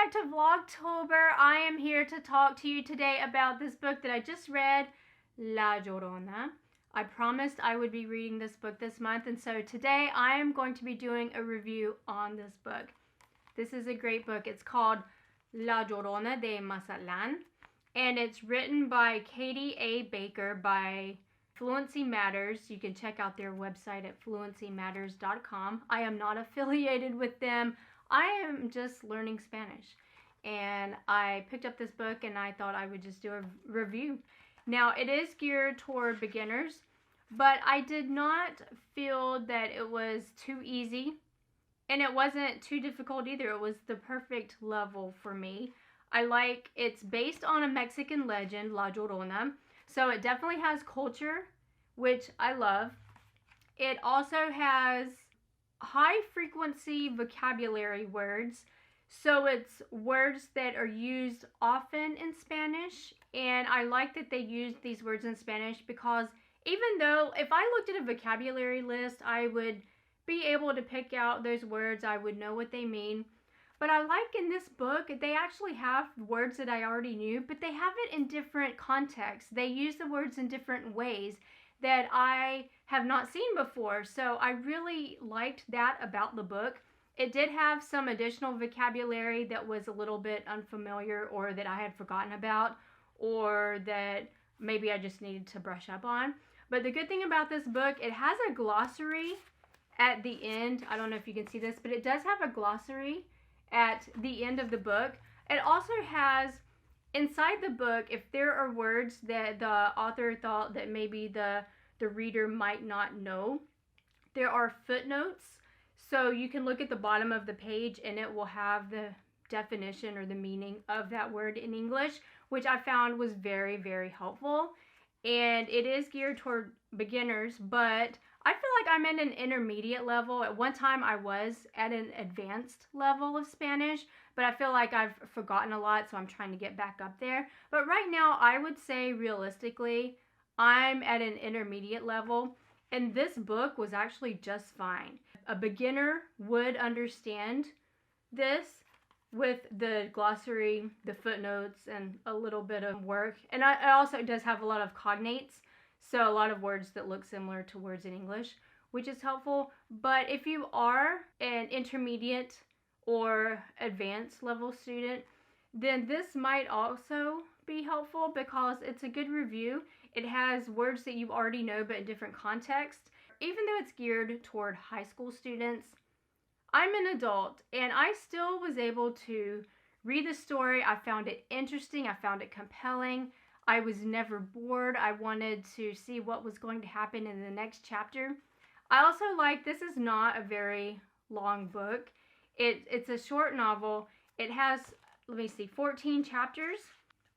back to Vlogtober. I am here to talk to you today about this book that I just read, La Llorona. I promised I would be reading this book this month, and so today I am going to be doing a review on this book. This is a great book. It's called La Llorona de Mazatlán, and it's written by Katie A. Baker by Fluency Matters. You can check out their website at fluencymatters.com. I am not affiliated with them. I am just learning Spanish, and I picked up this book and I thought I would just do a review. Now, it is geared toward beginners, but I did not feel that it was too easy, and it wasn't too difficult either. It was the perfect level for me. It's based on a Mexican legend, La Llorona, so it definitely has culture, which I love. It also has high frequency vocabulary words, so it's words that are used often in Spanish, and I like that they use these words in Spanish because even though if I looked at a vocabulary list, I would be able to pick out those words, I would know what they mean. But I like in this book, they actually have words that I already knew, but they have it in different contexts. They use the words in different ways that I have not seen before. So I really liked that about the book. It did have some additional vocabulary that was a little bit unfamiliar or that I had forgotten about or that maybe I just needed to brush up on. But the good thing about this book, it has a glossary at the end. I don't know if you can see this, but it does have a glossary at the end of the book. It also has inside the book, if there are words that the author thought that maybe the reader might not know, there are footnotes. So you can look at the bottom of the page and it will have the definition or the meaning of that word in English, which I found was very, very helpful. And it is geared toward beginners, but I feel like I'm at an intermediate level. At one time I was at an advanced level of Spanish, but I feel like I've forgotten a lot, so I'm trying to get back up there. But right now I would say realistically, I'm at an intermediate level, and this book was actually just fine. A beginner would understand this with the glossary, the footnotes, and a little bit of work. And it also does have a lot of cognates, so a lot of words that look similar to words in English, which is helpful. But if you are an intermediate or advanced level student, then this might also be helpful because it's a good review. It has words that you already know but in different contexts. Even though it's geared toward high school students, I'm an adult and I still was able to read the story. I found it interesting. I found it compelling. I was never bored. I wanted to see what was going to happen in the next chapter. I also like, this is not a very long book. It's a short novel. It has, 14 chapters.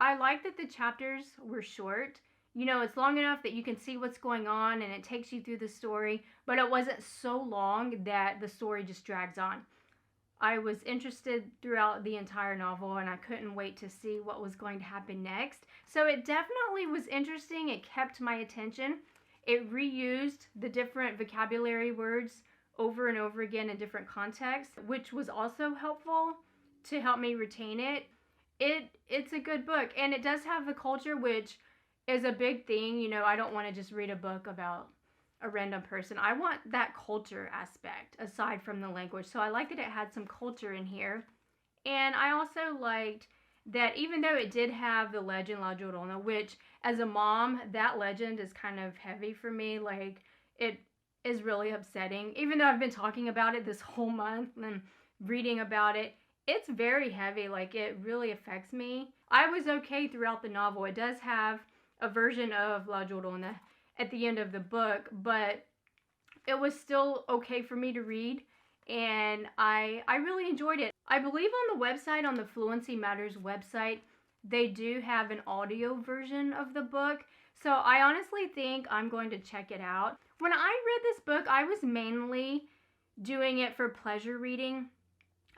I like that the chapters were short. You know, it's long enough that you can see what's going on and it takes you through the story, but it wasn't so long that the story just drags on. I was interested throughout the entire novel and I couldn't wait to see what was going to happen next. So it definitely was interesting. It kept my attention. It reused the different vocabulary words over and over again in different contexts, which was also helpful to help me retain it. It's a good book, and it does have the culture, which is a big thing. You know, I don't want to just read a book about a random person. I want that culture aspect aside from the language. So I like that it had some culture in here. And I also liked that even though it did have the legend La Llorona, which as a mom, that legend is kind of heavy for me. Like, it is really upsetting. Even though I've been talking about it this whole month and reading about it, it's very heavy. Like, it really affects me. I was okay throughout the novel. It does have a version of La Llorona at the end of the book, but it was still okay for me to read, and I really enjoyed it. I believe on the website, on the Fluency Matters website, they do have an audio version of the book, so I honestly think I'm going to check it out. When I read this book, I was mainly doing it for pleasure reading.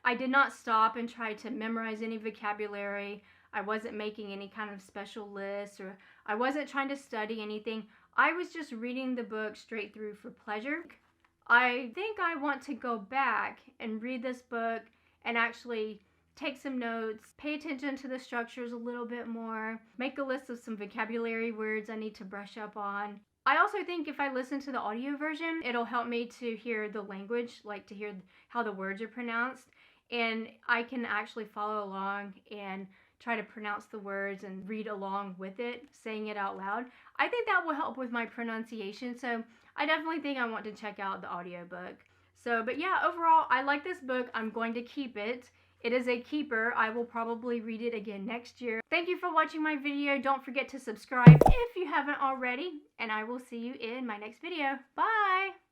I did not stop and try to memorize any vocabulary. I wasn't making any kind of special list, or I wasn't trying to study anything. I was just reading the book straight through for pleasure. I think I want to go back and read this book and actually take some notes, pay attention to the structures a little bit more, make a list of some vocabulary words I need to brush up on. I also think if I listen to the audio version, it'll help me to hear the language, like to hear how the words are pronounced, and I can actually follow along and try to pronounce the words and read along with it, saying it out loud. I think that will help with my pronunciation, so I definitely think I want to check out the audiobook. So, but yeah, overall, I like this book. I'm going to keep it. It is a keeper. I will probably read it again next year. Thank you for watching my video. Don't forget to subscribe if you haven't already, and I will see you in my next video. Bye!